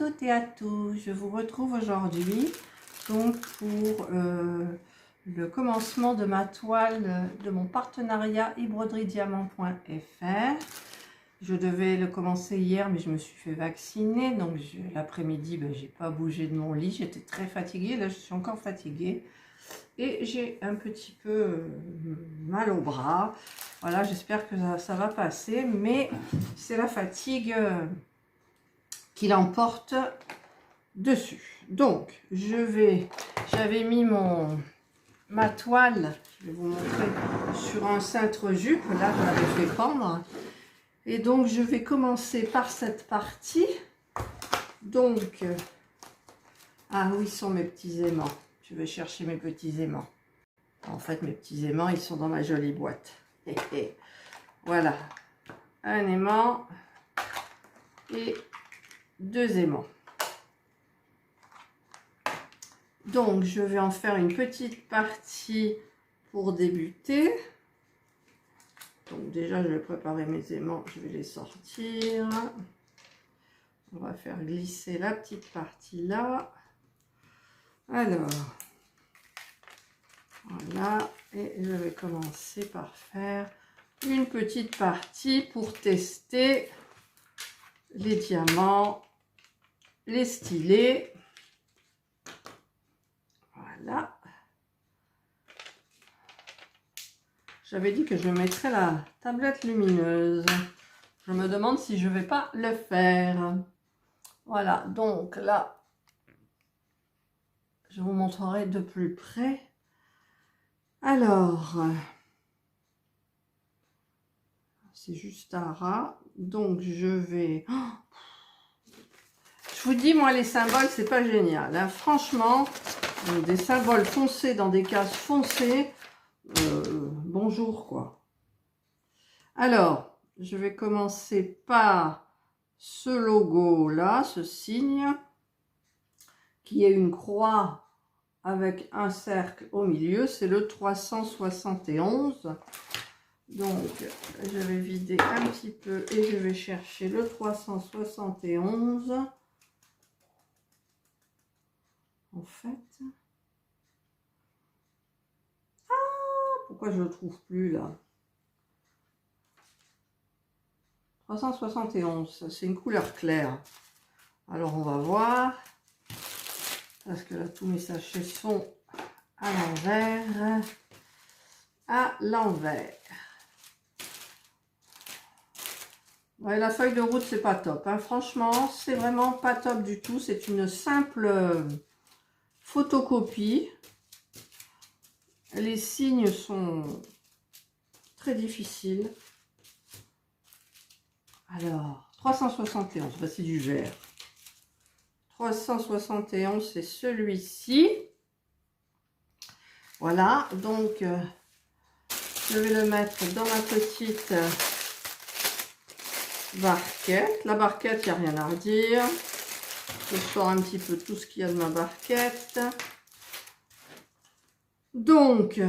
toutes et à tous, je vous retrouve aujourd'hui donc pour le commencement de ma toile de mon partenariat ebroderie-diamant.fr. Je devais le commencer hier mais je me suis fait vacciner, donc l'après-midi j'ai pas bougé de mon lit, j'étais très fatiguée, là je suis encore fatiguée et j'ai un petit peu mal au bras. Voilà, j'espère que ça va passer, mais c'est la fatigue qui l'emporte dessus. Donc j'avais mis ma toile, je vais vous montrer, sur un cintre jupe, là je l'avais fait pendre, et donc je vais commencer par cette partie. Donc ah oui, sont mes petits aimants, je vais chercher mes petits aimants. En fait mes petits aimants ils sont dans ma jolie boîte. Et voilà, un aimant et deux aimants. Donc je vais en faire une petite partie pour débuter. Donc déjà je vais préparer mes aimants, je vais les sortir. On va faire glisser la petite partie là. Alors voilà, et je vais commencer par faire une petite partie pour tester les diamants, les stylés. Voilà. J'avais dit que je mettrais la tablette lumineuse. Je me demande si je ne vais pas le faire. Voilà, donc là, je vous montrerai de plus près. Alors, c'est juste un ras. Donc, je vais... je vous dis, moi, les symboles, c'est pas génial, hein. Franchement, des symboles foncés dans des cases foncées, bonjour, quoi. Alors, je vais commencer par ce logo-là, ce signe, qui est une croix avec un cercle au milieu, c'est le 371. Donc, je vais vider un petit peu et je vais chercher le 371. En fait, pourquoi je ne le trouve plus là? 371, c'est une couleur claire. Alors, on va voir. Parce que là, tous mes sachets sont à l'envers. À l'envers. Ouais, la feuille de route, c'est pas top, hein. Franchement, c'est vraiment pas top du tout. C'est une simple photocopie. Les signes sont très difficiles. Alors, 371, bah, c'est du vert. 371, c'est celui-ci. Voilà, donc je vais le mettre dans ma petite barquette. La barquette, il n'y a rien à redire. Je sors un petit peu tout ce qu'il y a de ma barquette. Donc,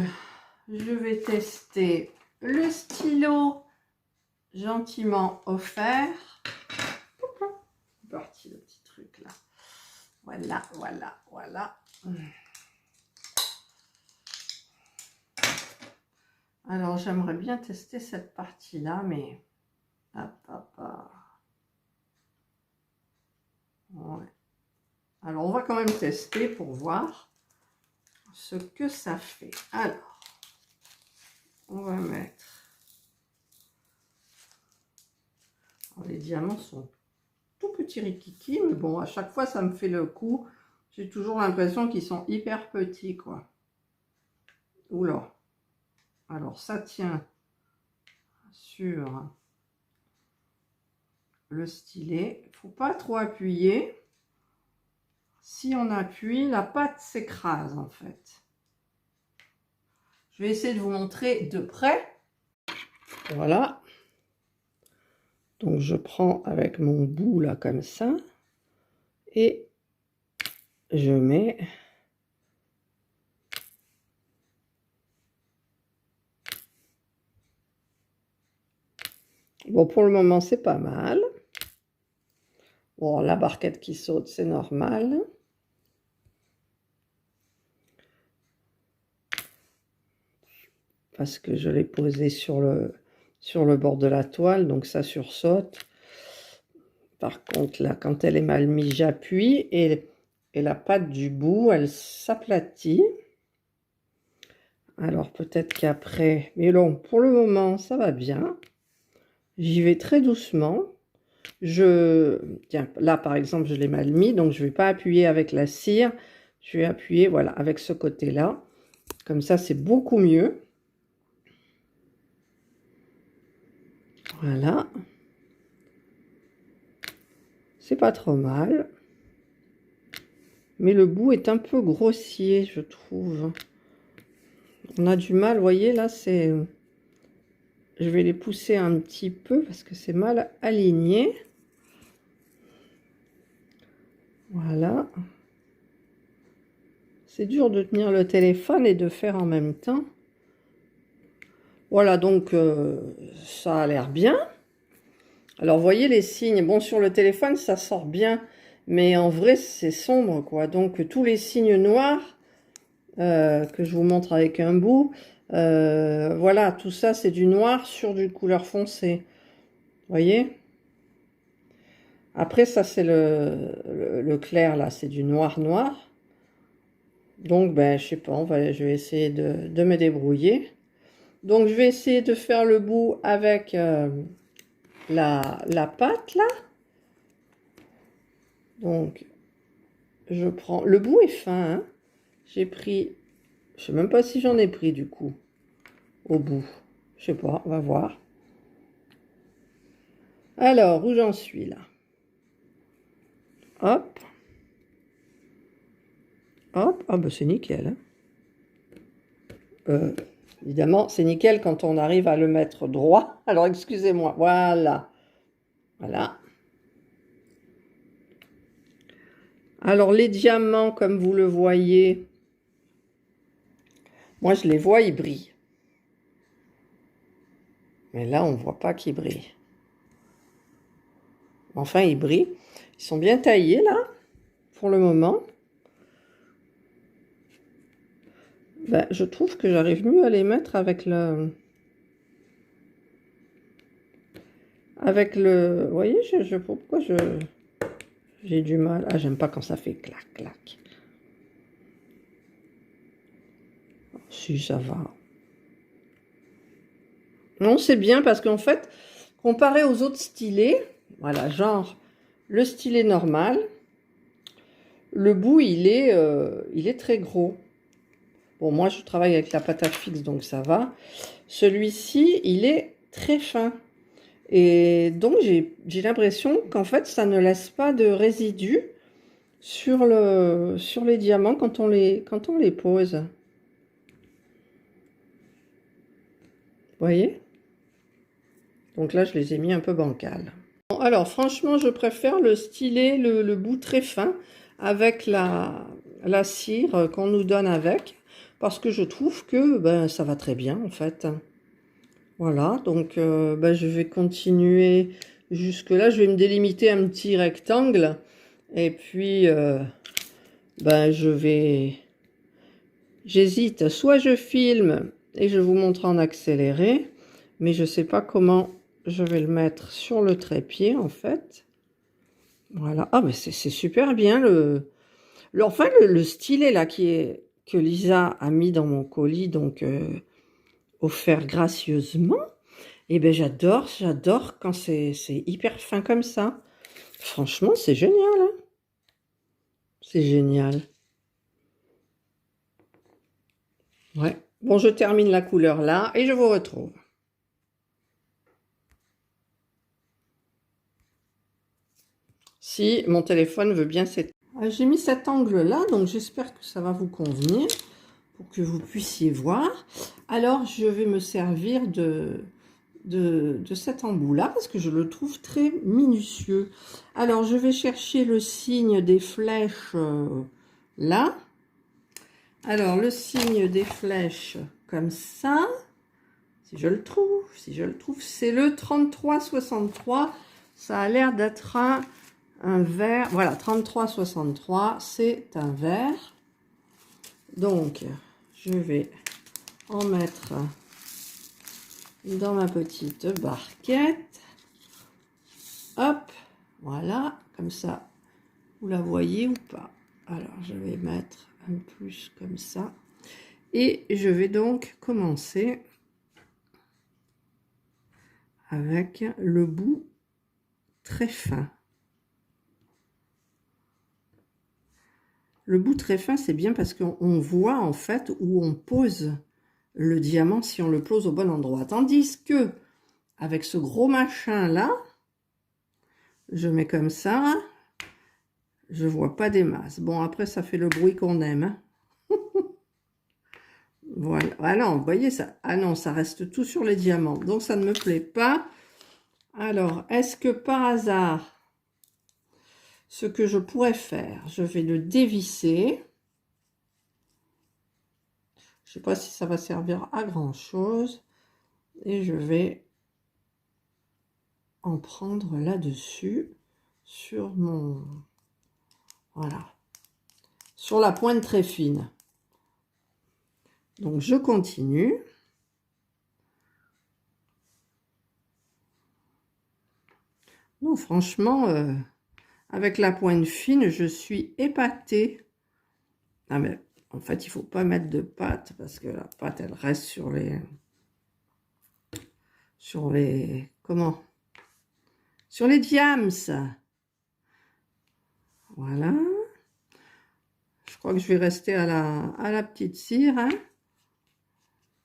je vais tester le stylo gentiment offert. C'est parti le petit truc là. Voilà, voilà, voilà. Alors, j'aimerais bien tester cette partie-là, mais... hop, hop, hop. Ouais. Alors, on va quand même tester pour voir ce que ça fait. Alors, on va mettre... alors, les diamants sont tout petits rikiki, mais bon, à chaque fois, ça me fait le coup. J'ai toujours l'impression qu'ils sont hyper petits, quoi. Oula. Alors, ça tient sur le stylet. Il ne faut pas trop appuyer. Si on appuie, la pâte s'écrase, en fait. Je vais essayer de vous montrer de près. Voilà. Donc, je prends avec mon bout, là, comme ça. Et je mets... bon, pour le moment, c'est pas mal. Bon, la barquette qui saute, c'est normal. Parce que je l'ai posée sur le bord de la toile, donc ça sursaute. Par contre, là, quand elle est mal mise, j'appuie et la patte du bout, elle s'aplatit. Alors peut-être qu'après, mais non, pour le moment, ça va bien. J'y vais très doucement. Tiens, là par exemple, je l'ai mal mis, donc je ne vais pas appuyer avec la cire. Je vais appuyer, voilà, avec ce côté-là. Comme ça, c'est beaucoup mieux. Voilà. C'est pas trop mal. Mais le bout est un peu grossier, je trouve. On a du mal, vous voyez, là, c'est... Je vais les pousser un petit peu parce que c'est mal aligné. Voilà. C'est dur de tenir le téléphone et de faire en même temps. Voilà, donc ça a l'air bien. Alors, vous voyez les signes. Bon, sur le téléphone, ça sort bien. Mais en vrai, c'est sombre, quoi. Donc, tous les signes noirs que je vous montre avec un bout, voilà, tout ça, c'est du noir sur du couleur foncée. Vous voyez? Après, ça, c'est le clair, là. C'est du noir noir. Donc, ben, je sais pas, je vais essayer de me débrouiller. Donc, je vais essayer de faire le bout avec la pâte, là. Donc, je prends... Le bout est fin, hein. J'ai pris... Je sais même pas si j'en ai pris, du coup, au bout. Je sais pas, on va voir. Alors, où j'en suis, là? Hop. Hop. Ah, ben, c'est nickel, hein. Évidemment, c'est nickel quand on arrive à le mettre droit. Alors, excusez-moi. Voilà. Voilà. Alors, les diamants, comme vous le voyez, moi, je les vois, ils brillent. Mais là, on ne voit pas qu'ils brillent. Enfin, ils brillent. Ils sont bien taillés, là, pour le moment. Ben, je trouve que j'arrive mieux à les mettre avec le... Vous voyez, pourquoi j'ai du mal. Ah, j'aime pas quand ça fait clac, clac. Si, ça va. Non, c'est bien parce qu'en fait, comparé aux autres stylés, voilà, genre le stylet normal, le bout, il est très gros. Bon, moi, je travaille avec la pâte à fixe, donc ça va. Celui-ci, il est très fin. Et donc, j'ai l'impression qu'en fait, ça ne laisse pas de résidus sur les diamants quand on les pose. Vous voyez? Donc là, je les ai mis un peu bancales. Bon, alors, franchement, je préfère le stylet, le bout très fin, avec la cire qu'on nous donne avec, parce que je trouve que ben, ça va très bien, en fait. Voilà, donc ben, je vais continuer jusque là. Je vais me délimiter un petit rectangle, et puis ben, j'hésite, soit je filme et je vous montre en accéléré, mais je ne sais pas comment je vais le mettre sur le trépied en fait. Voilà, ah mais c'est super bien enfin le stylet là que Lisa a mis dans mon colis, donc offert gracieusement. Et ben j'adore quand c'est hyper fin comme ça. Franchement, c'est génial, hein. C'est génial. Ouais. Bon, je termine la couleur là et je vous retrouve. Si mon téléphone veut bien s'éteindre. J'ai mis cet angle-là, donc j'espère que ça va vous convenir pour que vous puissiez voir. Alors, je vais me servir de cet embout-là parce que je le trouve très minutieux. Alors, je vais chercher le signe des flèches là. Alors, le signe des flèches comme ça, si je le trouve, c'est le 3363. Ça a l'air d'être un vert. Voilà, 33,63, c'est un vert. Donc, je vais en mettre dans ma petite barquette. Hop, voilà, comme ça, vous la voyez ou pas. Alors, je vais mettre un plus comme ça. Et je vais donc commencer avec le bout très fin. Le bout très fin, c'est bien parce qu'on voit en fait où on pose le diamant si on le pose au bon endroit. Tandis que avec ce gros machin là, je mets comme ça, je vois pas des masses. Bon, après ça fait le bruit qu'on aime. Hein. Voilà. Ah non, vous voyez ça. Ah non, ça reste tout sur les diamants. Donc ça ne me plaît pas. Alors, est-ce que par hasard, ce que je pourrais faire, je vais le dévisser. Je ne sais pas si ça va servir à grand chose. Et je vais en prendre là-dessus, sur mon... Voilà. Sur la pointe très fine. Donc, je continue. Non, franchement, avec la pointe fine, je suis épatée. Ah, mais en fait, il ne faut pas mettre de pâte parce que la pâte, elle reste sur les... Comment? Sur les diams. Voilà. Je crois que je vais rester à la petite cire. Hein.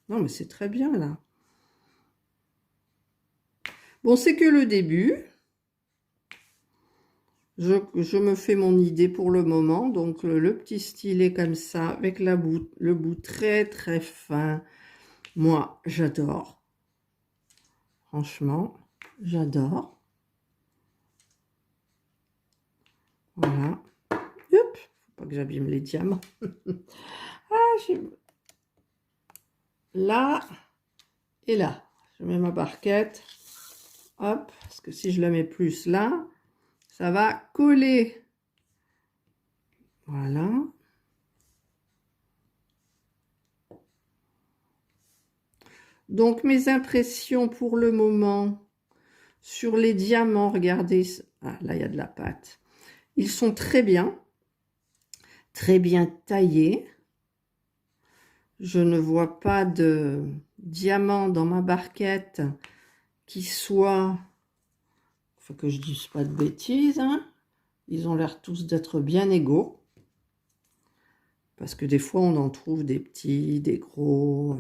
Non, mais c'est très bien, là. Bon, c'est que le début. Je me fais mon idée pour le moment. Donc, le petit stylet comme ça, avec le bout très, très fin. Moi, j'adore. Franchement, j'adore. Voilà. Hop, faut pas que j'abîme les diamants. Ah, là et là. Je mets ma barquette. Hop, parce que si je la mets plus là, ça va coller. Voilà. Donc, mes impressions pour le moment sur les diamants, regardez. Ah, là, il y a de la pâte. Ils sont très bien taillés. Je ne vois pas de diamant dans ma barquette qui soit... Faut que je dise pas de bêtises. Hein. Ils ont l'air tous d'être bien égaux. Parce que des fois, on en trouve des petits, des gros.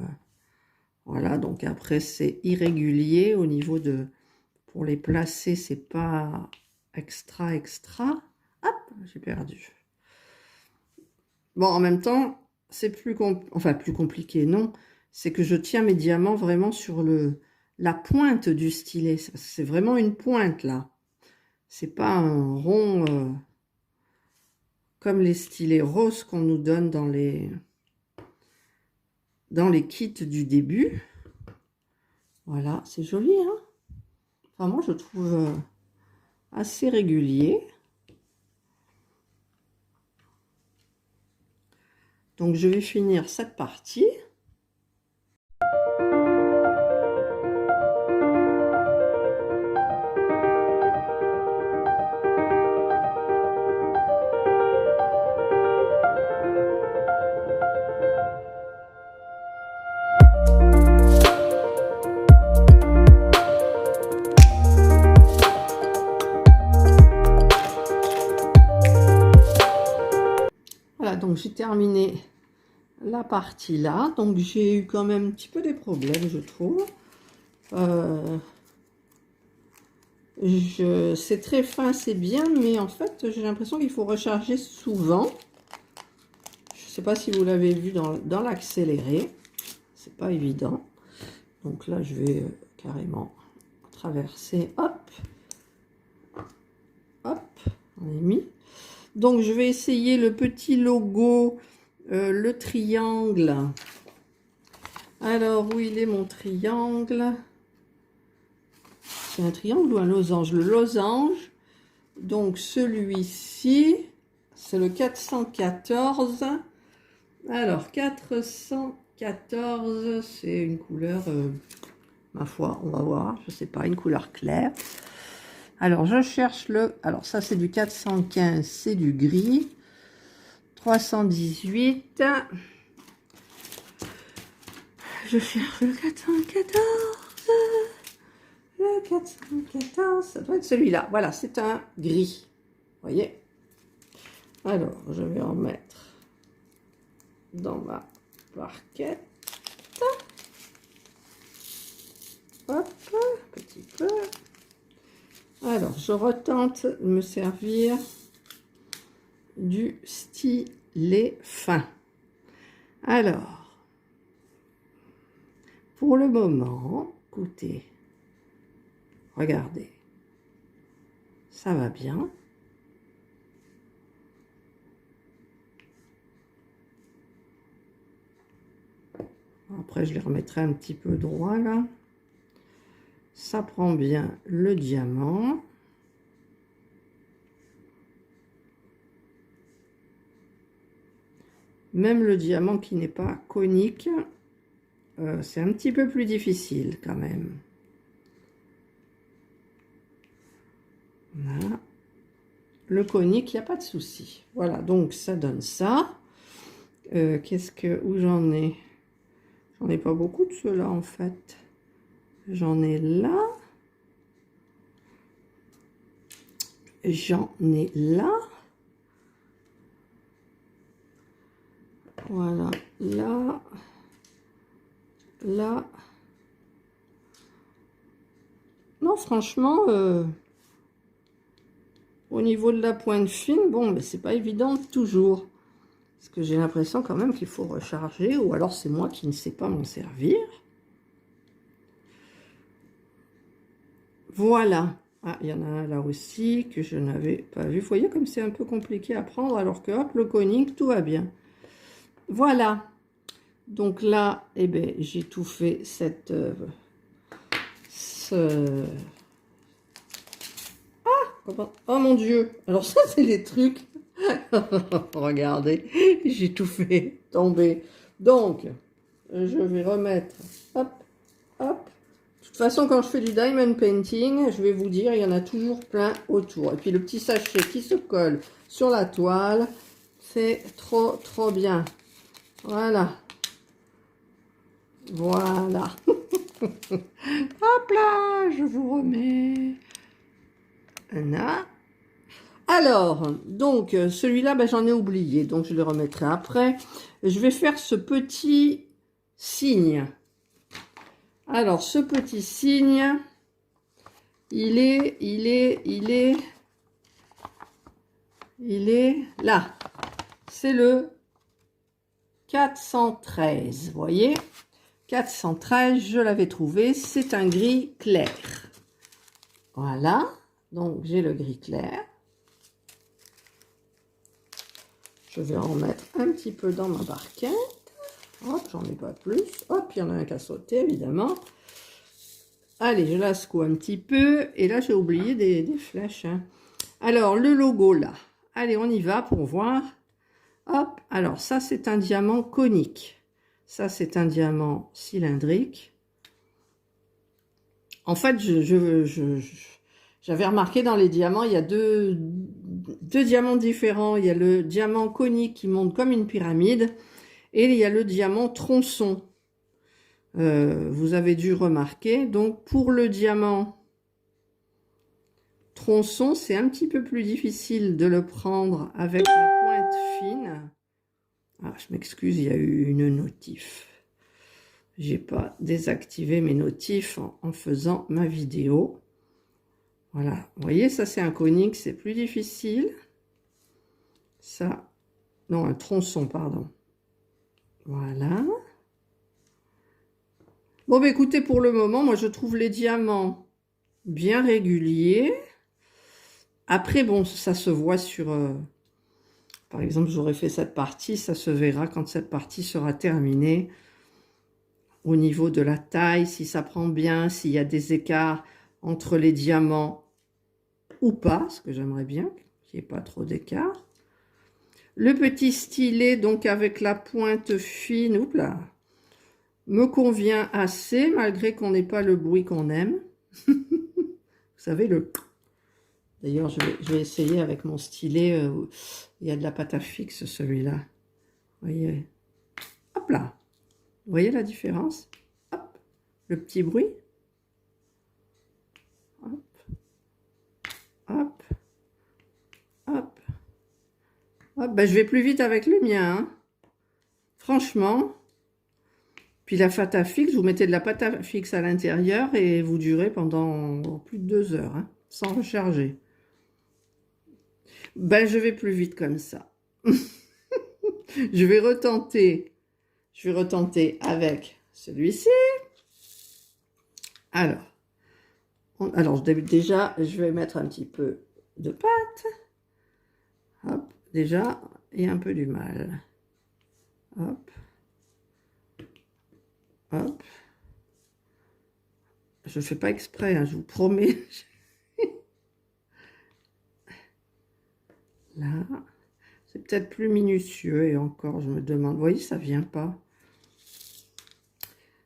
Voilà, donc après, c'est irrégulier au niveau de... Pour les placer, c'est pas extra. Hop, j'ai perdu. Bon, en même temps, c'est plus compliqué, non. C'est que je tiens mes diamants vraiment sur la pointe du stylet. C'est vraiment une pointe, là. C'est pas un rond comme les stylets roses qu'on nous donne dans les kits du début. Voilà, c'est joli, hein. Enfin, moi, je trouve assez régulier. Donc, je vais finir cette partie. Voilà, donc j'ai terminé la partie là. Donc, j'ai eu quand même un petit peu des problèmes, je trouve. C'est très fin, c'est bien, mais en fait, j'ai l'impression qu'il faut recharger souvent. Je ne sais pas si vous l'avez vu dans l'accéléré. C'est pas évident. Donc là, je vais carrément traverser. Hop. Hop. On est mis. Donc, je vais essayer le petit logo, le triangle. Alors, où il est mon triangle? C'est un triangle ou un losange? Le losange. Donc celui-ci, c'est le 414. Alors 414, c'est une couleur, ma foi, on va voir, je sais pas, une couleur claire. Alors je cherche alors ça c'est du 415, c'est du gris. 318. Je cherche le 414. Le 414, ça doit être celui-là. Voilà, c'est un gris. Vous voyez? Alors, je vais en mettre dans ma barquette. Hop, un petit peu. Alors, je retente de me servir du stylet fin. Alors, pour le moment, écoutez, regardez, ça va bien. Après, je les remettrai un petit peu droit là. Ça prend bien le diamant. Même le diamant qui n'est pas conique, c'est un petit peu plus difficile quand même. Voilà. Le conique, il n'y a pas de souci. Voilà, donc ça donne ça. Où j'en ai? J'en ai pas beaucoup de ceux-là en fait. J'en ai là. J'en ai là. Voilà, là. Là. Non, franchement, au niveau de la pointe fine, bon, mais c'est pas évident toujours. Parce que j'ai l'impression quand même qu'il faut recharger, ou alors c'est moi qui ne sais pas m'en servir. Voilà. Ah, il y en a un là aussi que je n'avais pas vu. Vous voyez comme c'est un peu compliqué à prendre, alors que hop, le conique, tout va bien. Voilà. Donc là, eh ben, j'ai tout fait oh mon Dieu. Alors ça, c'est les trucs. Regardez, j'ai tout fait tomber. Donc, je vais remettre, hop, hop. De toute façon, quand je fais du diamond painting, je vais vous dire, il y en a toujours plein autour. Et puis le petit sachet qui se colle sur la toile, c'est trop, trop bien. Voilà. Voilà. Hop là, je vous remets. Là. Alors, donc, celui-là, ben, j'en ai oublié, donc je le remettrai après. Je vais faire ce petit signe. Alors, ce petit signe, il est là. C'est le 413, vous voyez? 413, je l'avais trouvé, c'est un gris clair. Voilà, donc j'ai le gris clair. Je vais en mettre un petit peu dans ma barquette. Hop, j'en ai pas plus. Hop, il y en a un qui a sauté, évidemment. Allez, je la secoue un petit peu. Et là, j'ai oublié des flèches. Hein. Alors, le logo, là. Allez, on y va pour voir. Hop, alors ça, c'est un diamant conique. Ça, c'est un diamant cylindrique. En fait, j'avais remarqué dans les diamants, il y a deux diamants différents. Il y a le diamant conique qui monte comme une pyramide et il y a le diamant tronçon. Vous avez dû remarquer. Donc, pour le diamant tronçon, c'est un petit peu plus difficile de le prendre avec la pointe fine. Ah, je m'excuse, il y a eu une notif. J'ai pas désactivé mes notifs en faisant ma vidéo. Voilà, vous voyez, ça c'est un conique, c'est plus difficile. Ça, non, un tronçon, pardon. Voilà. Bon, bah, écoutez, pour le moment, moi, je trouve les diamants bien réguliers. Après, bon, ça se voit sur... par exemple, j'aurais fait cette partie, ça se verra quand cette partie sera terminée. Au niveau de la taille, si ça prend bien, s'il y a des écarts entre les diamants ou pas, ce que j'aimerais bien, qu'il n'y ait pas trop d'écart. Le petit stylet, donc avec la pointe fine, oups là, me convient assez, malgré qu'on n'ait pas le bruit qu'on aime. Vous savez, le... D'ailleurs, je vais essayer avec mon stylet. Il y a de la pâte à fixe, celui-là. Vous voyez? Hop là. Vous voyez la différence? Hop. Le petit bruit. Hop. Hop. Hop. Hop. Ben, je vais plus vite avec le mien. Hein. Franchement. Puis la pâte à fixe, vous mettez de la pâte à fixe à l'intérieur et vous durez pendant plus de 2 heures. Hein, sans recharger. Ben, je vais plus vite comme ça. Je vais retenter avec celui-ci. Alors, déjà, je vais mettre un petit peu de pâte. Hop, déjà, il y a un peu du mal. Hop. Hop. Je ne fais pas exprès, hein, je vous promets. Là, c'est peut-être plus minutieux et encore, je me demande. Vous voyez, ça vient pas.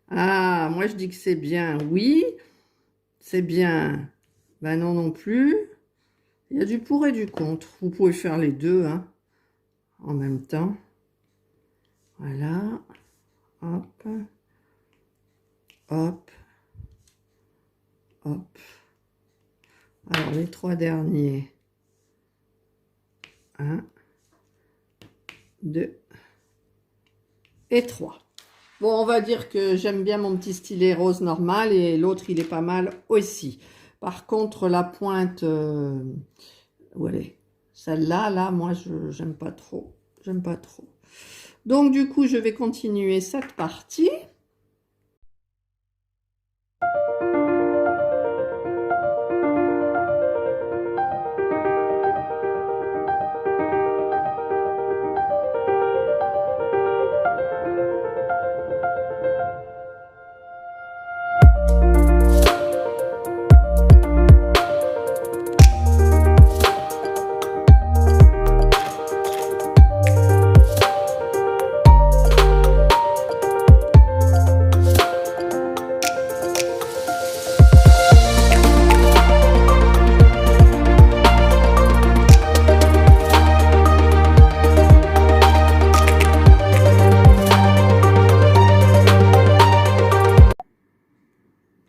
Ah, moi je dis que c'est bien. Oui, c'est bien. Ben non, non plus. Il y a du pour et du contre. Vous pouvez faire les deux, hein, en même temps. Voilà. Hop. Hop. Hop. Alors, les 3 derniers. 1, 2 et 3. Bon, on va dire que j'aime bien mon petit stylet rose normal et l'autre, il est pas mal aussi. Par contre, la pointe, où elle est? Celle-là, là, moi, j'aime pas trop. J'aime pas trop. Donc, du coup, je vais continuer cette partie.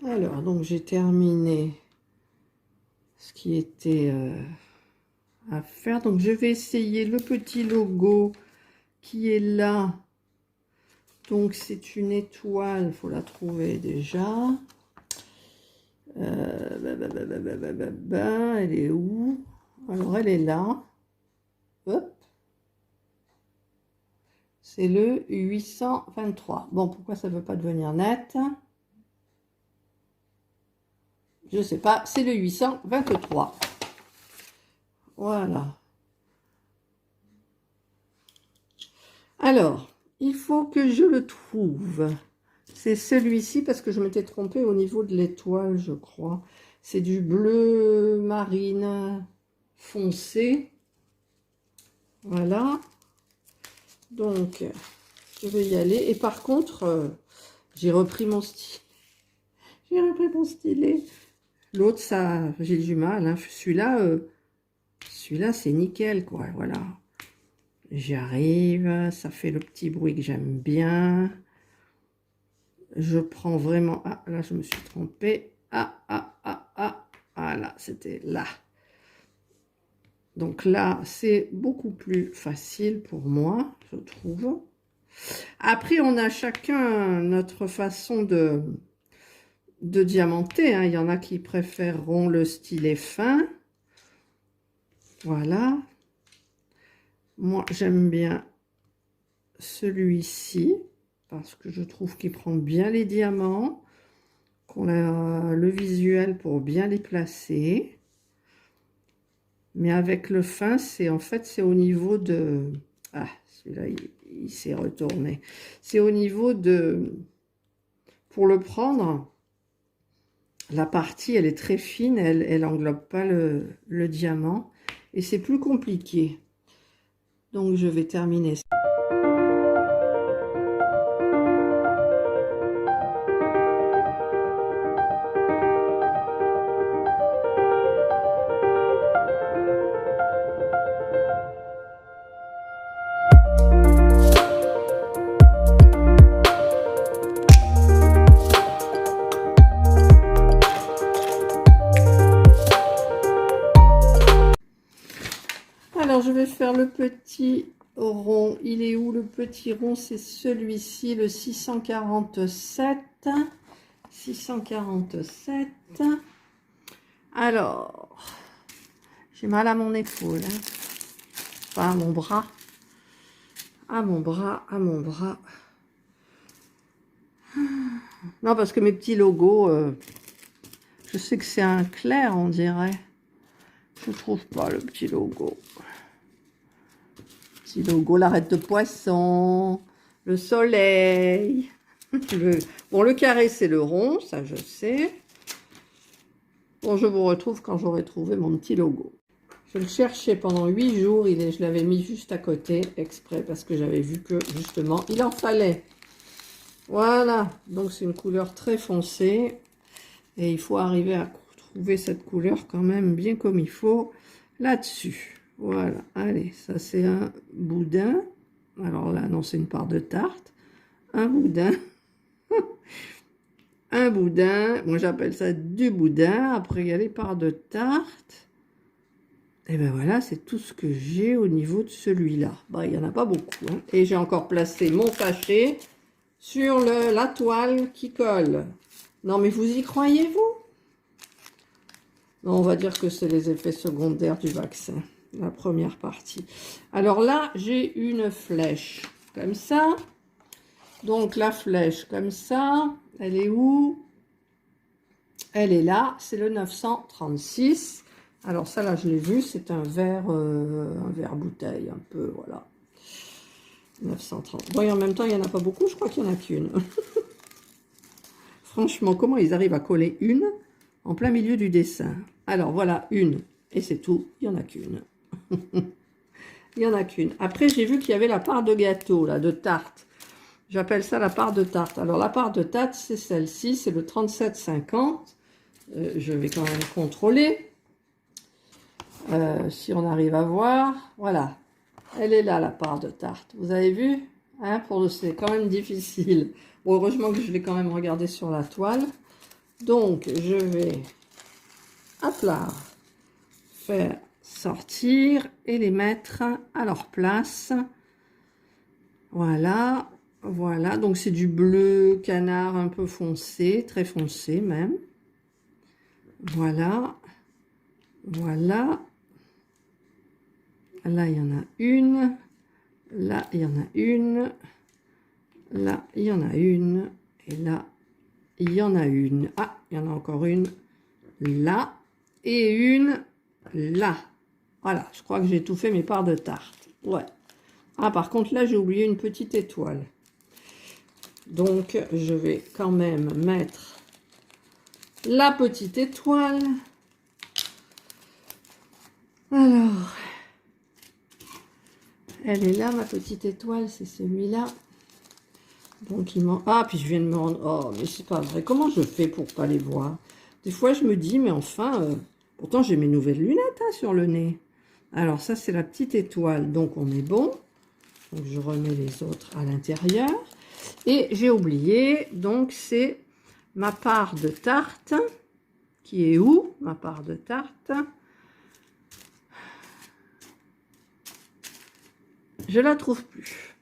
Alors, donc j'ai terminé ce qui était à faire. Donc, je vais essayer le petit logo qui est là. Donc, c'est une étoile, il faut la trouver déjà. Elle est où? Alors, elle est là. Hop. C'est le 823. Bon, pourquoi ça ne veut pas devenir net? Je ne sais pas, c'est le 823. Voilà. Alors, il faut que je le trouve. C'est celui-ci parce que je m'étais trompée au niveau de l'étoile, je crois. C'est du bleu marine foncé. Voilà. Donc, je vais y aller. Et par contre, j'ai repris mon stylet. J'ai repris mon stylet. L'autre, ça, j'ai du mal. Hein. Celui-là, c'est nickel, quoi. Voilà. J'y arrive. Ça fait le petit bruit que j'aime bien. Je prends vraiment... Ah, là, je me suis trompée. Voilà, c'était là. Donc là, c'est beaucoup plus facile pour moi, je trouve. Après, on a chacun notre façon de diamanter. Hein. Il y en a qui préféreront le stylet fin. Voilà. Moi, j'aime bien celui-ci parce que je trouve qu'il prend bien les diamants, qu'on a le visuel pour bien les placer. Mais avec le fin, c'est en fait, c'est au niveau de... Ah, celui-là, il s'est retourné. C'est au niveau de... Pour le prendre, la partie, elle est très fine, elle englobe pas le diamant. Et c'est plus compliqué. Donc, je vais terminer. Alors, je vais faire le petit rond. Il est où le petit rond? C'est celui-ci, le 647. 647. Alors, j'ai mal à mon épaule. Hein. Enfin, à mon bras. À mon bras, à mon bras. Non, parce que mes petits logos, je sais que c'est un clair, on dirait. Je ne trouve pas le petit logo. Petit logo, l'arête de poisson, le soleil. Bon, le carré, c'est le rond, ça je sais. Bon, je vous retrouve quand j'aurai trouvé mon petit logo. Je le cherchais pendant 8 jours, je l'avais mis juste à côté, exprès, parce que j'avais vu que, justement, il en fallait. Voilà, donc c'est une couleur très foncée. Et il faut arriver à trouver cette couleur quand même bien comme il faut là-dessus. Voilà, allez, ça c'est un boudin. Alors là, non, c'est une part de tarte. Un boudin. Un boudin. Moi, j'appelle ça du boudin. Après, il y a les parts de tarte. Et ben voilà, c'est tout ce que j'ai au niveau de celui-là. Bah, il n'y en a pas beaucoup. Hein. Et j'ai encore placé mon sachet sur la toile qui colle. Non, mais vous y croyez-vous? Non, on va dire que c'est les effets secondaires du vaccin, la première partie. Alors là, j'ai une flèche comme ça. Donc la flèche comme ça, elle est où? Elle est là, c'est le 936. Alors ça, là, je l'ai vu, c'est un verre bouteille, un peu, voilà. 930. Bon, et en même temps, il n'y en a pas beaucoup, je crois qu'il n'y en a qu'une. Franchement, comment ils arrivent à coller une en plein milieu du dessin? Alors, voilà, une. Et c'est tout, il n'y en a qu'une. Il n'y en a qu'une. Après, j'ai vu qu'il y avait la part de gâteau, là, de tarte. J'appelle ça la part de tarte. Alors, la part de tarte, c'est celle-ci, c'est le 37,50. Je vais quand même contrôler. Si on arrive à voir. Voilà. Elle est là, la part de tarte. Vous avez vu? Hein, c'est quand même difficile. Bon, heureusement que je l'ai quand même regardé sur la toile. Donc, je vais, hop là, faire sortir et les mettre à leur place. Voilà, voilà. Donc, c'est du bleu canard un peu foncé, très foncé même. Voilà, voilà. Là, il y en a une. Là, il y en a une. Là, il y en a une. Et là, il y en a une. Ah, il y en a encore une là. Et une là. Voilà, je crois que j'ai tout fait mes parts de tarte. Ouais. Ah, par contre, là, j'ai oublié une petite étoile. Donc, je vais quand même mettre la petite étoile. Alors, elle est là, ma petite étoile, c'est celui-là. Donc, il m'en... Ah, puis je viens de me rendre... Oh, mais c'est pas vrai. Comment je fais pour pas les voir? Des fois, je me dis, mais enfin... Pourtant, j'ai mes nouvelles lunettes hein, sur le nez. Alors, ça, c'est la petite étoile. Donc, on est bon. Donc, je remets les autres à l'intérieur. Et j'ai oublié, donc, c'est ma part de tarte. Qui est où, ma part de tarte? Je la trouve plus.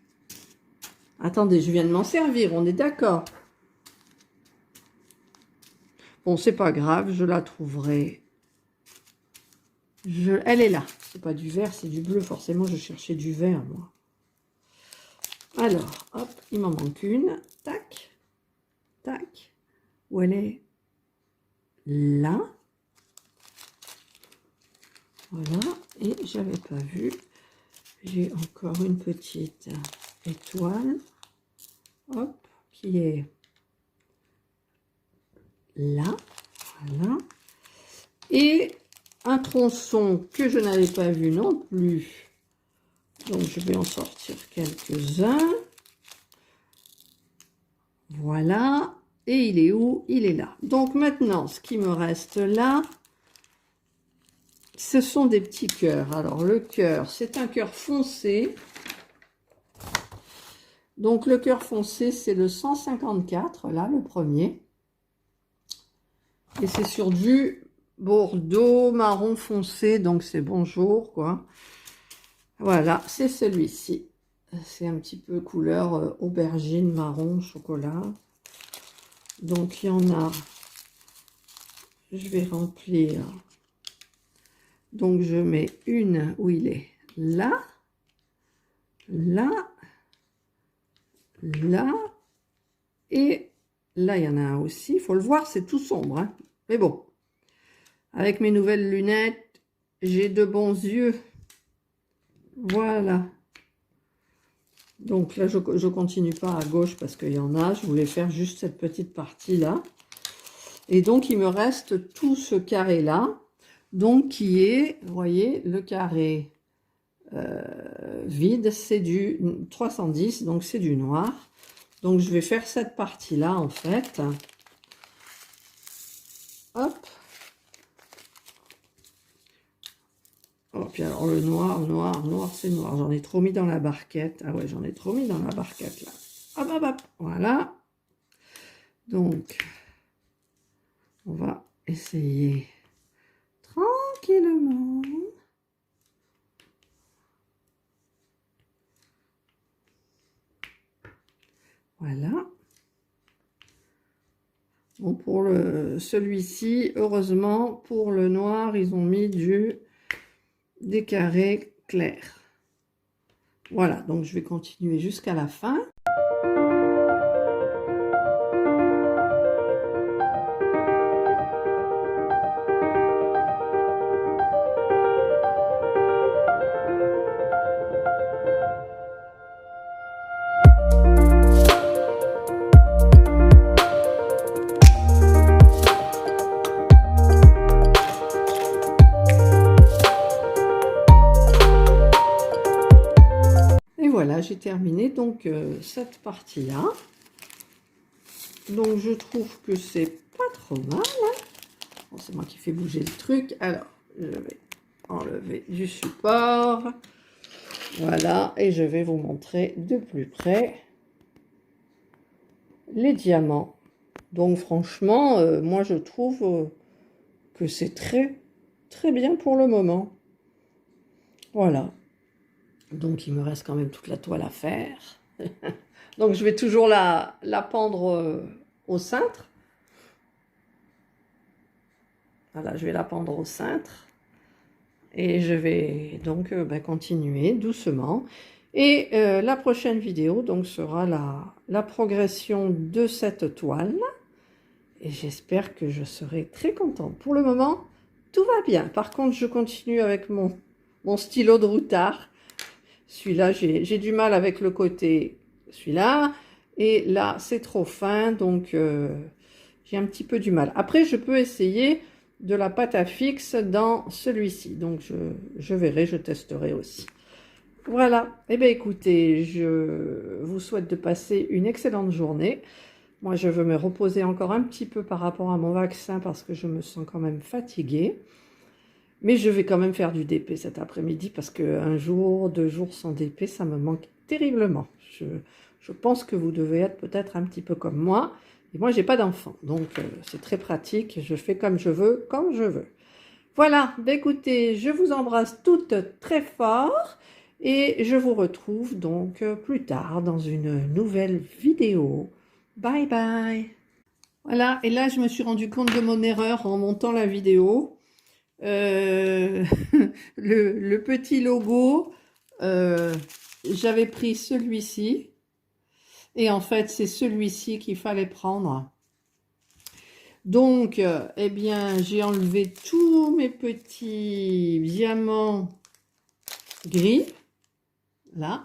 Attendez, je viens de m'en servir, on est d'accord. Bon, c'est pas grave, je la trouverai. Elle est là. C'est pas du vert, c'est du bleu. Forcément, je cherchais du vert, moi. Alors, hop, il m'en manque une. Tac, tac. Où elle est? Là. Voilà. Et j'avais pas vu. J'ai encore une petite étoile. Hop, qui est là. Voilà. Et un tronçon que je n'avais pas vu non plus. Donc, je vais en sortir quelques-uns. Voilà. Et il est où? Il est là. Donc, maintenant, ce qui me reste là, ce sont des petits cœurs. Alors, le cœur, c'est un cœur foncé. Donc, le cœur foncé, c'est le 154, là, le premier. Et c'est sur du bordeaux marron foncé, donc c'est bonjour, quoi. Voilà, c'est celui-ci. C'est un petit peu couleur aubergine, marron, chocolat. Donc, il y en a... Je vais remplir. Donc, je mets une où il est là, là, là, et là, il y en a un aussi. Il faut le voir, c'est tout sombre, hein. Mais bon, avec mes nouvelles lunettes, j'ai de bons yeux. Voilà. Donc là, je continue pas à gauche parce qu'il y en a. Je voulais faire juste cette petite partie-là. Et donc, il me reste tout ce carré-là. Donc, qui est, vous voyez, le carré vide, c'est du 310, donc c'est du noir. Donc, je vais faire cette partie-là, en fait. Hop. Oh, puis alors, le noir, noir, noir, c'est noir. J'en ai trop mis dans la barquette. Ah ouais, j'en ai trop mis dans la barquette, là. Hop, hop, hop. Voilà. Donc, on va essayer tranquillement. Voilà. Bon, pour celui-ci, heureusement, pour le noir, ils ont mis des carrés clairs. Voilà, donc je vais continuer jusqu'à la fin. Voilà, j'ai terminé donc cette partie-là. Donc je trouve que c'est pas trop mal. Hein. Bon, c'est moi qui fais bouger le truc. Alors, je vais enlever du support. Voilà, et je vais vous montrer de plus près les diamants. Donc franchement, moi je trouve que c'est très bien pour le moment. Voilà. Donc, il me reste quand même toute la toile à faire. Donc, je vais toujours la pendre au cintre. Voilà, je vais la pendre au cintre. Et je vais donc continuer doucement. Et la prochaine vidéo donc, sera la progression de cette toile. Et j'espère que je serai très contente. Pour le moment, tout va bien. Par contre, je continue avec mon stylo de routard. Celui-là, j'ai du mal avec le côté, celui-là. Et là, c'est trop fin, donc j'ai un petit peu du mal. Après, je peux essayer de la pâte à fixe dans celui-ci. Donc, je verrai, je testerai aussi. Voilà. Eh bien, écoutez, je vous souhaite de passer une excellente journée. Moi, je veux me reposer encore un petit peu par rapport à mon vaccin parce que je me sens quand même fatiguée. Mais je vais quand même faire du DP cet après-midi parce qu'un jour, 2 jours sans DP, ça me manque terriblement. Je pense que vous devez être peut-être un petit peu comme moi. Et moi, j'ai pas d'enfant, donc c'est très pratique. Je fais comme je veux, quand je veux. Voilà, bah, écoutez, je vous embrasse toutes très fort. Et je vous retrouve donc plus tard dans une nouvelle vidéo. Bye bye. Voilà, et là, je me suis rendu compte de mon erreur en montant la vidéo. Le petit logo, j'avais pris celui-ci et en fait c'est celui-ci qu'il fallait prendre. Donc eh bien j'ai enlevé tous mes petits diamants gris là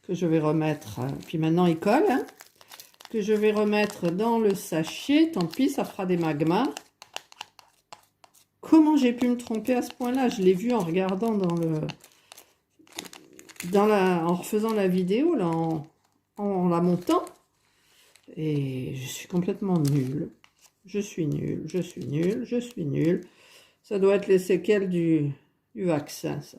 que je vais remettre, puis maintenant ils collent, hein, que je vais remettre dans le sachet. Tant pis, ça fera des magmas. comment j'ai pu me tromper à ce point-là? Je l'ai vu en regardant en refaisant la vidéo, là, en la montant. Et je suis complètement nulle. Je suis nulle, je suis nulle, je suis nulle. Ça doit être les séquelles du vaccin, ça.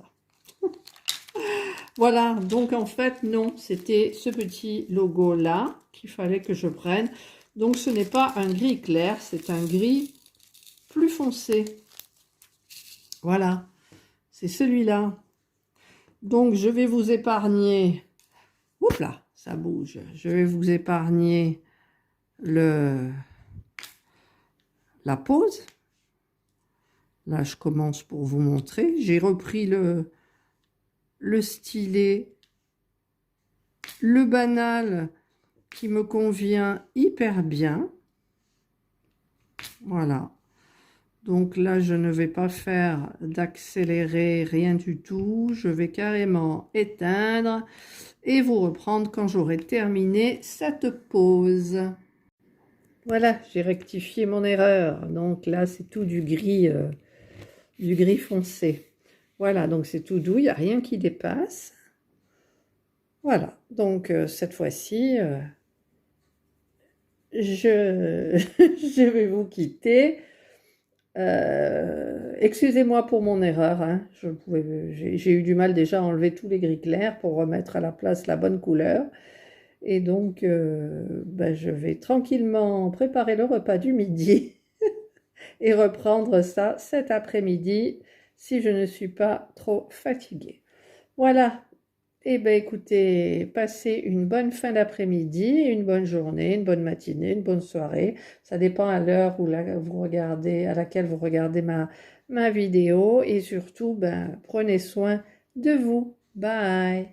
Voilà, donc en fait, non, c'était ce petit logo-là qu'il fallait que je prenne. Donc ce n'est pas un gris clair, c'est un gris plus foncé. Voilà, c'est celui-là. Donc je vais vous épargner... Oups là, ça bouge. Je vais vous épargner la pose. Là, je commence pour vous montrer. J'ai repris le stylet, le banal qui me convient hyper bien. Voilà. Donc là, je ne vais pas faire d'accélérer, rien du tout. Je vais carrément éteindre et vous reprendre quand j'aurai terminé cette pose. Voilà, j'ai rectifié mon erreur. Donc là, c'est tout du gris foncé. Voilà, donc c'est tout doux, il n'y a rien qui dépasse. Voilà, donc cette fois-ci, je vais vous quitter. Excusez-moi pour mon erreur, hein. J'ai eu du mal déjà à enlever tous les gris clairs pour remettre à la place la bonne couleur. Et donc, je vais tranquillement préparer le repas du midi et reprendre ça cet après-midi si je ne suis pas trop fatiguée. Voilà. Eh bien, écoutez, passez une bonne fin d'après-midi, une bonne journée, une bonne matinée, une bonne soirée. Ça dépend à l'heure où vous regardez, à laquelle vous regardez ma vidéo. Et surtout, prenez soin de vous. Bye!